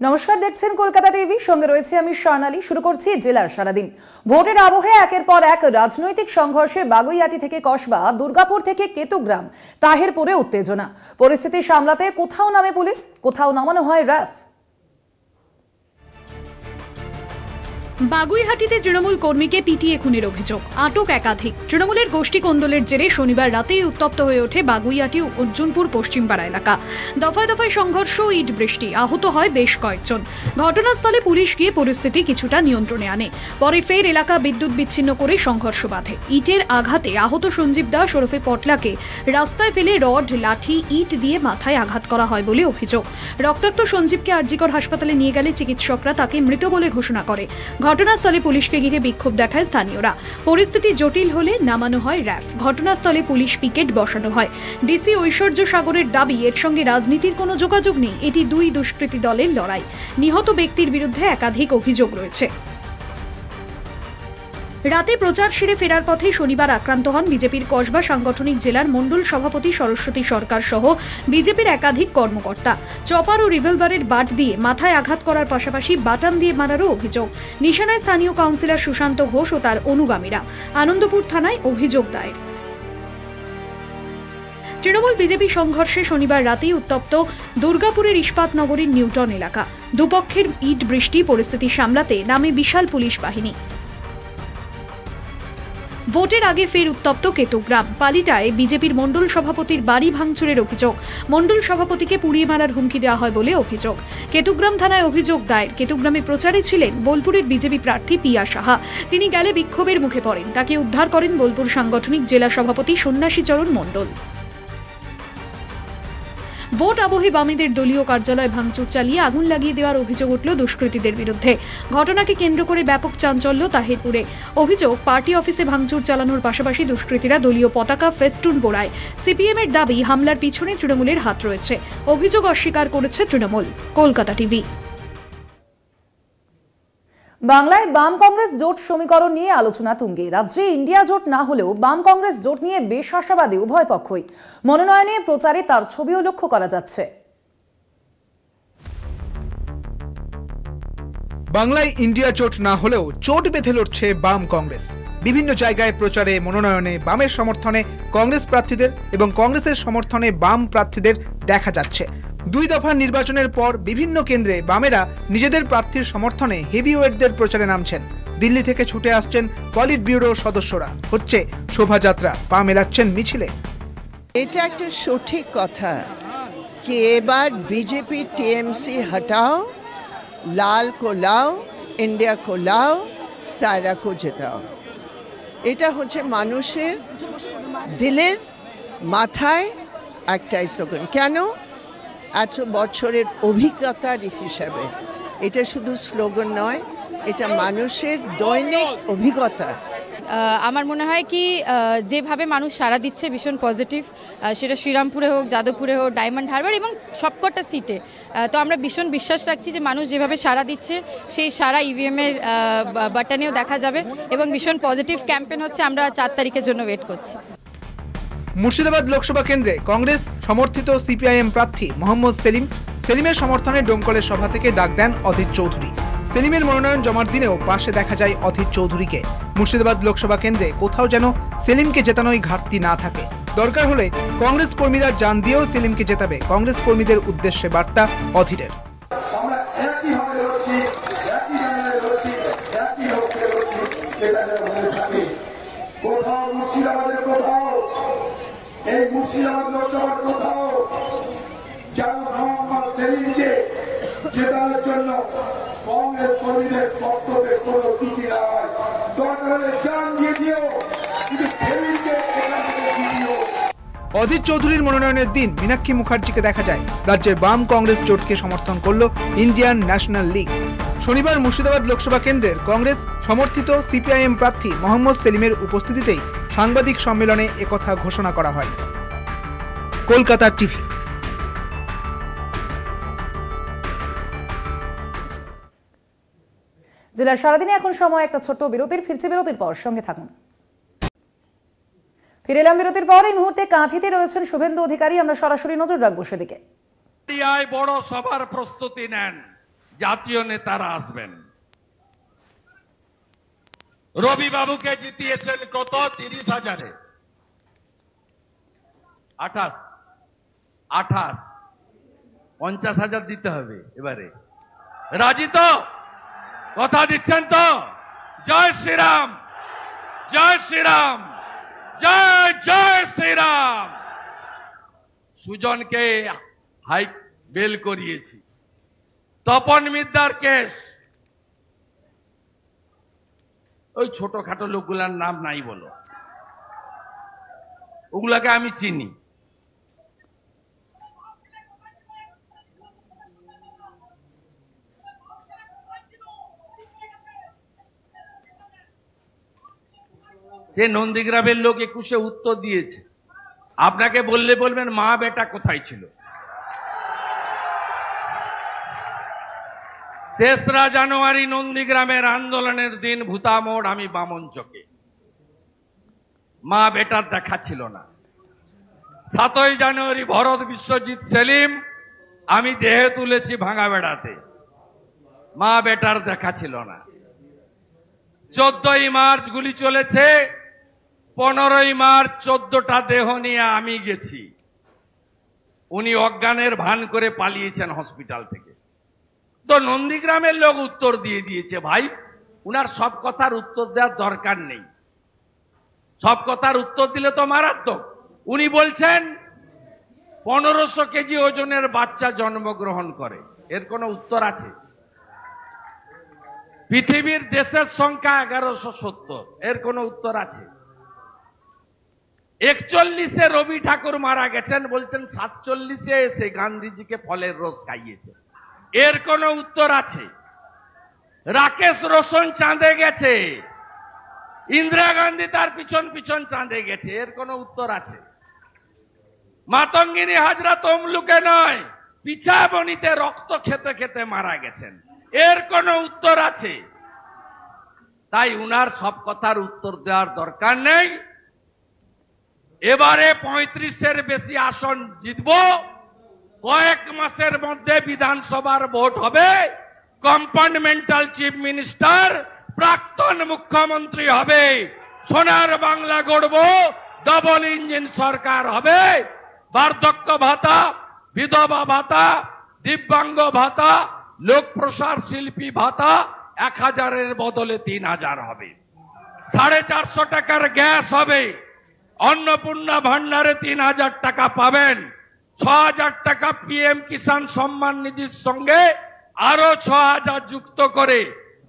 নমস্কার, দেখছেন কলকাতা টিভি। সঙ্গে রয়েছে আমি স্বর্ণালী। শুরু করছি জেলার সারাদিন। ভোটের আবহে একের পর এক রাজনৈতিক সংঘর্ষে বাগুইআটি থেকে কসবা, দুর্গাপুর থেকে কেতুগ্রাম, তাহিরপুরে উত্তেজনা। পরিস্থিতি সামলাতে কোথাও নামে পুলিশ, কোথাও নামানো হয় র্যাফ। বাগুইহাটিতে তৃণমূল কর্মীকে পিটিয়ে খুনের অভিযোগ, আটক একাধিক। তৃণমূলের গোষ্ঠী কোন্দলের জেরে শনিবার রাতেই উত্তপ্ত হয়ে ওঠে বাগুইহাটি অর্জুনপুর পশ্চিমপাড়া এলাকা। দফায় দফায় সংঘর্ষ, ইট বৃষ্টি, আহত হয় বেশ কয়েকজন। ঘটনাস্থলে পুলিশ গিয়ে পরিস্থিতি কিছুটা নিয়ন্ত্রণে আনে। পরে ফের এলাকা বিদ্যুৎ বিচ্ছিন্ন করে সংঘর্ষ বাধে। ইটের আঘাতে আহত সঞ্জীব দাস ওরফে পটলাকে রাস্তায় ফেলে রড, লাঠি, ইট দিয়ে মাথায় আঘাত করা হয় বলে অভিযোগ। রক্তাক্ত সঞ্জীবকে আরজিকর হাসপাতালে নিয়ে গেলে চিকিৎসকরা তাকে মৃত বলে ঘোষণা করে। ঘটনাস্থলে পুলিশকে ঘিরে বিক্ষোভ দেখায় স্থানীয়রা। পরিস্থিতি জটিল হলে নামানো হয় র্যাফ। ঘটনাস্থলে পুলিশ পিকেট বসানো হয়। ডিসি ঐশ্বর্য সাগরের দাবি, এর সঙ্গে রাজনীতির কোনো যোগাযোগ নেই। এটি দুই দুষ্কৃতী দলের লড়াই। নিহত ব্যক্তির বিরুদ্ধে একাধিক অভিযোগ রয়েছে। রাতে প্রচার সেরে ফেরার পথে শনিবার আক্রান্ত হন বিজেপির কসবা সাংগঠনিক জেলার মণ্ডল সভাপতি সরস্বতী সরকার সহ বিজেপির একাধিক কর্মকর্তা। চপার ও রিভলভারের বাট দিয়ে মাথায় আঘাত করার পাশাপাশি বাটাম দিয়ে মারারও অভিযোগ। নিশানায় স্থানীয় কাউন্সিলর সুশান্ত ঘোষ ও তার অনুগামীরা। আনন্দপুর থানায় অভিযোগ দায়ের। তৃণমূল বিজেপি সংঘর্ষে শনিবার রাতেই উত্তপ্ত দুর্গাপুরের ইস্পাত নগরীর নিউটন এলাকা। দুপক্ষের ইট বৃষ্টি, পরিস্থিতি সামলাতে নামে বিশাল পুলিশ বাহিনী। ভোটের আগে ফের উত্তপ্ত কেতুগ্রাম। পালিটায় বিজেপির মণ্ডল সভাপতির বাড়ি ভাঙচুরের অভিযোগ। মণ্ডল সভাপতিকে পুড়িয়ে মারার হুমকি দেওয়া হয় বলে অভিযোগ। কেতুগ্রাম থানায় অভিযোগ দায়ের। কেতুগ্রামে প্রচারে ছিলেন বোলপুরের বিজেপি প্রার্থী পিয়া সাহা। তিনি গেলে বিক্ষোভের মুখে পড়েন। তাকে উদ্ধার করেন বোলপুর সাংগঠনিক জেলা সভাপতি সন্ন্যাসী চরণ মণ্ডল। ভোট আবহে বামেদের দলীয় কার্যালয় ভাঙচুর চালিয়ে আগুন লাগিয়ে দেওয়ার অভিযোগ উঠল দুষ্কৃতীদের বিরুদ্ধে। ঘটনাকে কেন্দ্র করে ব্যাপক চাঞ্চল্য তাহিরপুরে। অভিযোগ, পার্টি অফিসে ভাঙচুর চালানোর পাশাপাশি দুষ্কৃতীরা দলীয় পতাকা, ফেস্টুন পোড়ায়। সিপিএমের দাবি, হামলার পিছনে তৃণমূলের হাত রয়েছে। অভিযোগ অস্বীকার করেছে তৃণমূল। কলকাতা টিভি। বাংলায় বাম কংগ্রেস জোট সমীকরণ নিয়ে আলোচনা তুঙ্গে। রাজ্যে ইন্ডিয়া জোট না হলেও বাম কংগ্রেস জোট নিয়ে বেশ আশাবাদী উভয় পক্ষই। মনোনয়নে প্রচারে তার ছবিও লক্ষ্য করা যাচ্ছে। বাংলায় ইন্ডিয়া জোট না হলেও জোট বেঁধে লড়ছে বাম কংগ্রেস। বিভিন্ন জায়গায় প্রচারে, মনোনয়নে বামের সমর্থনে কংগ্রেস প্রার্থীদের এবং কংগ্রেসের সমর্থনে বাম প্রার্থীদের দেখা যাচ্ছে। দুই দফার নির্বাচনের পর বিভিন্ন কেন্দ্রে বামেরা নিজেদের প্রার্থীর সমর্থনে হেভিওয়েটদের প্রচারে নামছেন। দিল্লি থেকে ছুটে আসছেন পলিট ব্যুরো সদস্যরা। হচ্ছে শোভাযাত্রা, পা মেলাচ্ছেন মিছিলে। এটা একটা সঠিক কথা कि এবার बीजेपी टीएमसी हटाओ, लाल को लाओ, इंडिया को लाओ, सायरा को जिताओ। এটা হচ্ছে মানুষের দিলের মাথায় একটাই স্লোগান। কেন? এত বছরের অভিজ্ঞতার হিসাবে এটা শুধু স্লোগান নয়, এটা মানুষের দৈনিক অভিজ্ঞতা। আমার মনে হয় কি যেভাবে মানুষ সাড়া দিচ্ছে ভীষণ পজিটিভ, সেটা শ্রীরামপুরে হোক, যাদবপুরে হোক, ডায়মন্ড হারবার এবং সবকটা সিটে। তো আমরা ভীষণ বিশ্বাস রাখছি যে মানুষ যেভাবে সাড়া দিচ্ছে সেই সাড়া ইভিএমের বাটনেও দেখা যাবে এবং ভীষণ পজিটিভ ক্যাম্পেইন হচ্ছে। আমরা 4 তারিখের জন্য ওয়েট করছি। মুর্শিদাবাদ লোকসভা কেন্দ্রে কংগ্রেস সমর্থিত সিপিআইএম প্রার্থী মোহাম্মদ সেলিমের সমর্থনে ডোমকলের সভা থেকে ডাক দেন অধীর চৌধুরী। সেলিমের মনোনয়ন জমার দিনেও পাশে দেখা যায় অধীর চৌধুরীকে। মুর্শিদাবাদ লোকসভা কেন্দ্রে কোথাও যেন সেলিমকে জেতানোই ঘাটতি না থাকে। দরকার হলে কংগ্রেস কর্মীরা জান দিয়েও সেলিমকে জেতাবে কংগ্রেস কর্মীদের উদ্দেশ্যে বার্তা অধীরের। এই মুর্শিদাবাদ লোকসভার কোথাও যেন মোহাম্মদ সেলিমকে জেতানোর জন্য কংগ্রেস কর্মীদের বক্তব্যে কোনো ত্রুটি না হয়। দরকার হলে জান দিয়ে দিও, কিন্তু সেলিমকে দিও। অধীর চৌধুরীর মনোনয়নের দিন মীনাক্ষী মুখার্জিকে দেখা যায়। রাজ্যের বাম কংগ্রেস জোটকে সমর্থন করল ইন্ডিয়ান ন্যাশনাল লীগ। শনিবার মুর্শিদাবাদ লোকসভা কেন্দ্রের কংগ্রেস সমর্থিত সিপিআইএম প্রার্থী মোহাম্মদ সেলিমের উপস্থিতিতেই সাংবাদিক সম্মেলনে একথা ঘোষণা করা হয়। কলকাতা টিভি। জেলার সারাদিনে এখন সময় একটা ছোট্ট বিরতির। ফিরছি বিরতির পর, সঙ্গে থাকুন। ফিরে এলাম বিরতির পর। এই মুহূর্তে কাঁথিতে রয়েছেন শুভেন্দু অধিকারী। আমরা সরাসরি নজর রাখবো সেদিকে। বড় সভার প্রস্তুতি নেন। জাতীয় নেতারা আসবেন। রবি বাবুকে জিতিয়েছেন কত? 30,000-এ। 28 50,000 দিতে হবে এবারে। রাজি তো? কথা দিচ্ছেন তো? জয় শ্রীরাম, জয় শ্রীরাম, জয় জয় শ্রীরাম। সুজনকে হাই বেল করিয়েছি। তপন মিদ্দার কেস, ওই ছোটখাটো লোকগুলার নাম নাই বলো, ওগুলাকে আমি চিনি। সে নন্দীগ্রামের লোক 21-এ উত্তর দিয়েছে। আপনাকে বললে বলবেন মা বেটা কোথায় ছিল। 3রা জানুয়ারি নন্দীগ্রামের আন্দোলনের দিন ভূতামোড়, আমি বামনচকে, মা বেটার দেখা ছিল না। 7ই জানুয়ারি ভরত বিশ্বজিৎ সেলিম, আমি দেহে তুলেছি ভাঙা বেড়াতে, মা বেটার দেখা ছিল না। 14ই মার্চ গুলি চলেছে, 15ই মার্চ 14টা দেহ নিয়ে আমি গেছি। উনি অজ্ঞানের ভান করে পালিয়েছেন হসপিটাল থেকে। তো নন্দীগ্রামের লোক উত্তর দিয়ে দিয়েছে। ভাই, উনার সব কথার উত্তর দেওয়ার দরকার নেই, সব কথার উত্তর দিলে তো মারাত্মক। উনি বলছেন 1500 কেজি ওজনের বাচ্চা জন্মগ্রহণ করে, এর কোনো উত্তর আছে? পৃথিবীর দেশের সংখ্যা 1170, এর কোনো উত্তর আছে? 41-এ রবি ঠাকুর মারা গেছেন, বলছেন 47-এ এসে গান্ধীজিকে ফলের রস খাইয়েছে, এর কোনো উত্তর আছে? রাকেশ রোশন চাঁদে গেছে, ইন্দিরা গান্ধী তার পিছন পিছন চাঁদে গেছে, এর কোনো উত্তর আছে? মাতঙ্গিনী হাজরা তমলুকে নয়, পিছাবনিতে রক্ত খেতে খেতে মারা গেছেন, এর কোনো উত্তর আছে? তাই উনার সব কথার উত্তর দেওয়ার দরকার নেই। এবারে 35-এর বেশি আসন জিতব, কয়েক মাসের মধ্যে বিধানসভার ভোট হবে, কম্পার্টমেন্টাল চিফ মিনিস্টার প্রাক্তন মুখ্যমন্ত্রী হবে, সোনার বাংলা গড়ব, ডবল ইঞ্জিন সরকার হবে, বার্ধক্য ভাতা, বিধবা ভাতা, দিব্যাঙ্গ ভাতা, লোক প্রসার শিল্পী ভাতা 1000-এর বদলে 3000 হবে, 450 টাকার গ্যাস হবে, অন্নপূর্ণা ভান্ডারে 3000 টাকা পাবেন, 6000 টাকা পিএম কিষাণ সম্মান নিধির সঙ্গে আরো 6000 যুক্ত করে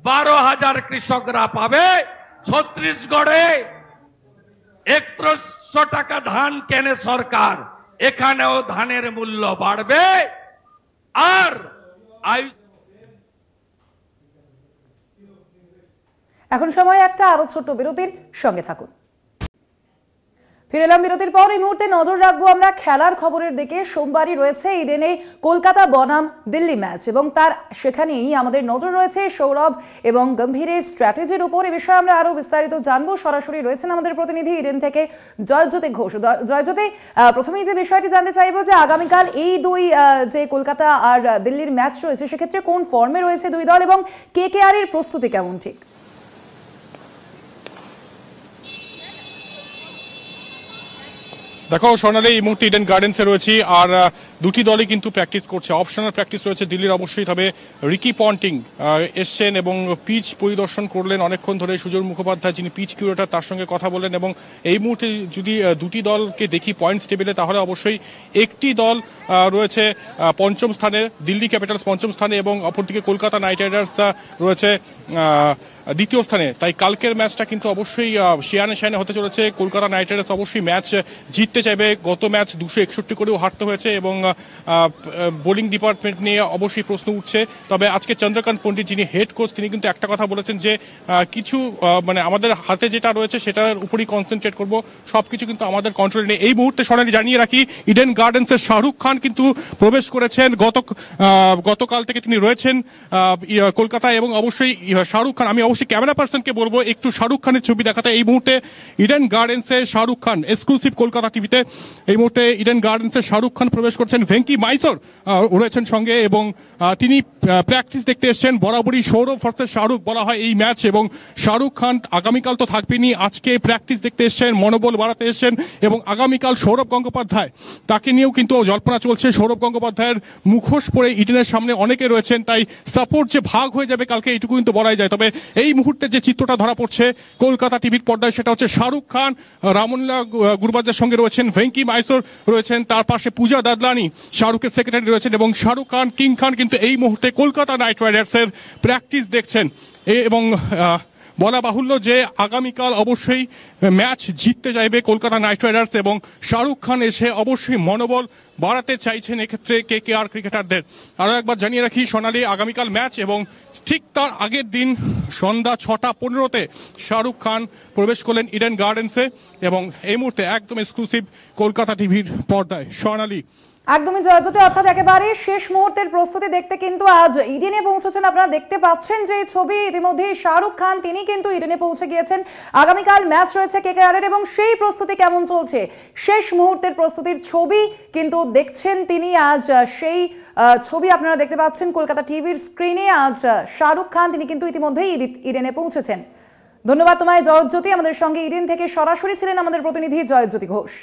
12000 কৃষকরা পাবে। ছত্তিশগড়ে 3100 টাকা ধান কেনে সরকার, এখানেও ধানের মূল্য বাড়বে। আর এখন সময় একটা আরো ছোট্ট বিরতির, সঙ্গে থাকুন। ফিরে এলাম বিরতির পর। এই মুহূর্তে নজর রাখবো আমরা খেলার খবরের দিকে। সোমবারই রয়েছে ইডেনে কলকাতা বনাম দিল্লি ম্যাচ, এবং তার সেখানেই আমাদের নজর রয়েছে সৌরভ এবং গম্ভীরের স্ট্র্যাটেজির উপর। এ বিষয়ে আমরা আরো বিস্তারিত জানবো। সরাসরি রয়েছেন আমাদের প্রতিনিধি ইডেন থেকে জয়জ্যোতি ঘোষ। জয়জ্যোতি, প্রথমেই যে বিষয়টি জানতে চাইবো যে আগামীকাল এই দুই যে কলকাতা আর দিল্লির ম্যাচ রয়েছে, সেক্ষেত্রে কোন ফর্মে রয়েছে দুই দল এবং KKR এর প্রস্তুতি কেমন? ঠিক দেখো সোনালি, এই মুহূর্তে ইডেন গার্ডেন্সে রয়েছি, আর দুটি দলই কিন্তু প্র্যাকটিস করছে। অপশনাল প্র্যাকটিস রয়েছে দিল্লির অবশ্যই, তবে রিকি পন্টিং এসছেন এবং পিচ পরিদর্শন করলেন অনেকক্ষণ ধরে। সুজন মুখোপাধ্যায়, যিনি পিচ কিউরেটর, তার সঙ্গে কথা বললেন। এবং এই মুহূর্তে যদি দুটি দলকে দেখি পয়েন্টস টেবিলে, তাহলে অবশ্যই একটি দল রয়েছে পঞ্চম স্থানে, দিল্লি ক্যাপিটালস পঞ্চম স্থানে, এবং অপরদিকে কলকাতা নাইট রাইডার্স রয়েছে দ্বিতীয় স্থানে। তাই কালকের ম্যাচটা কিন্তু অবশ্যই শিয়ানে শিয়ানে হতে চলেছে। কলকাতা নাইট রাইডার্স অবশ্যই ম্যাচ জিততে চাইবে। গত ম্যাচ 261 করেও হারতে হয়েছে, এবং বোলিং ডিপার্টমেন্ট নিয়ে অবশ্যই প্রশ্ন উঠছে। তবে আজকে চন্দ্রকান্ত পণ্ডিত, যিনি হেড কোচ, তিনি কিন্তু একটা কথা বলেছেন যে কিছু মানে আমাদের হাতে যেটা রয়েছে সেটার উপরই কনসেন্ট্রেট করব, সবকিছু কিন্তু আমাদের কন্ট্রোলে নেই। এই মুহূর্তে সোনালি জানিয়ে রাখি, ইডেন গার্ডেন্সের শাহরুখ খান কিন্তু প্রবেশ করেছেন। গতকাল থেকে তিনি রয়েছেন কলকাতায়, এবং অবশ্যই শাহরুখ খান, আমি অবশ্যই ক্যামেরা পার্সনকে বলবো একটু শাহরুখ খানের ছবি দেখাতে। এই মুহূর্তে ইডেন গার্ডেন্সে শাহরুখ খান, এক্সক্লুসিভ কলকাতা টিভিতে। এই মুহূর্তে ইডেন গার্ডেন্সে শাহরুখ খান প্রবেশ করছেন, ভেঙ্কি মাইসোর রয়েছেন সঙ্গে এবং তিনি প্র্যাকটিস দেখতে এসছেন। বরাবরই সৌরভ ভার্সেস শাহরুখ বলা হয় এই ম্যাচ, এবং শাহরুখ খান আগামীকাল তো থাকবেনি, আজকে প্র্যাকটিস দেখতে এসছেন, মনোবল বাড়াতে এসছেন এবং আগামীকাল সৌরভ গঙ্গোপাধ্যায় তাকে নিয়েও কিন্তু জল্পনা চলছে। সৌরভ গঙ্গোপাধ্যায়ের মুখোশ পরে ইডেনের সামনে অনেকে রয়েছেন, তাই সাপোর্ট যে ভাগ হয়ে যাবে কালকে এইটুকু কিন্তু বলাই যায়। তবে এই মুহূর্তে যে চিত্রটা ধরা পড়ছে কলকাতা টিভির পর্দায় সেটা হচ্ছে শাহরুখ খান রামলীলা গুরবাজের সঙ্গে রয়েছেন, ভেঙ্কি মাইসোর রয়েছেন, তার পাশে পূজা দাদলানি শাহরুখের সেক্রেটারি রয়েছেন এবং শাহরুখ খান কিং খান কিন্তু এই মুহূর্তে কলকাতা নাইট রাইডার্সের প্র্যাকটিস দেখছেন। এবং বলা বাহুল্য যে আগামীকাল অবশ্যই ম্যাচ জিততে চাইবে কলকাতা নাইট রাইডার্স এবং শাহরুখ খান এসে অবশ্যই মনোবল বাড়াতে চাইছেন এক্ষেত্রে KKR ক্রিকেটারদের। আরও একবার জানিয়ে রাখি, সোনালি আগামীকাল ম্যাচ এবং ঠিক তার আগের দিন সন্ধ্যা 6:15 শাহরুখ খান প্রবেশ করলেন ইডেন গার্ডেন্সে এবং এই মুহূর্তে একদম এক্সক্লুসিভ কলকাতা টিভির পর্দায়। সোনালি একদমই জয়জ্যোতি, অর্থাৎ একেবারে শেষ মুহূর্তের প্রস্তুতি দেখতে কিন্তু আজ ইডেনে পৌঁছেছেন। আপনারা দেখতে পাচ্ছেন যে ছবি ইতিমধ্যে শাহরুখ খান তিনি কিন্তু ইডেনে পৌঁছে গিয়েছেন। আগামীকাল ম্যাচ রয়েছে KKR এর এবং সেই প্রস্তুতি কেমন চলছে, শেষ মুহূর্তের প্রস্তুতির ছবি কিন্তু দেখছেন তিনি। আজ সেই ছবি আপনারা দেখতে পাচ্ছেন কলকাতা টিভির স্ক্রিনে। আজ শাহরুখ খান তিনি কিন্তু ইতিমধ্যেই ইডেনে পৌঁছেছেন। ধন্যবাদ তোমায় জয়জ্যোতি। আমাদের সঙ্গে ইডেন থেকে সরাসরি ছিলেন আমাদের প্রতিনিধি জয়জ্যোতি ঘোষ।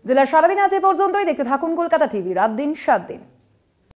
জেলার সারাদিন আজ এ পর্যন্তই। দেখতে থাকুন কলকাতা টিভি, রাত দিন 7 দিন।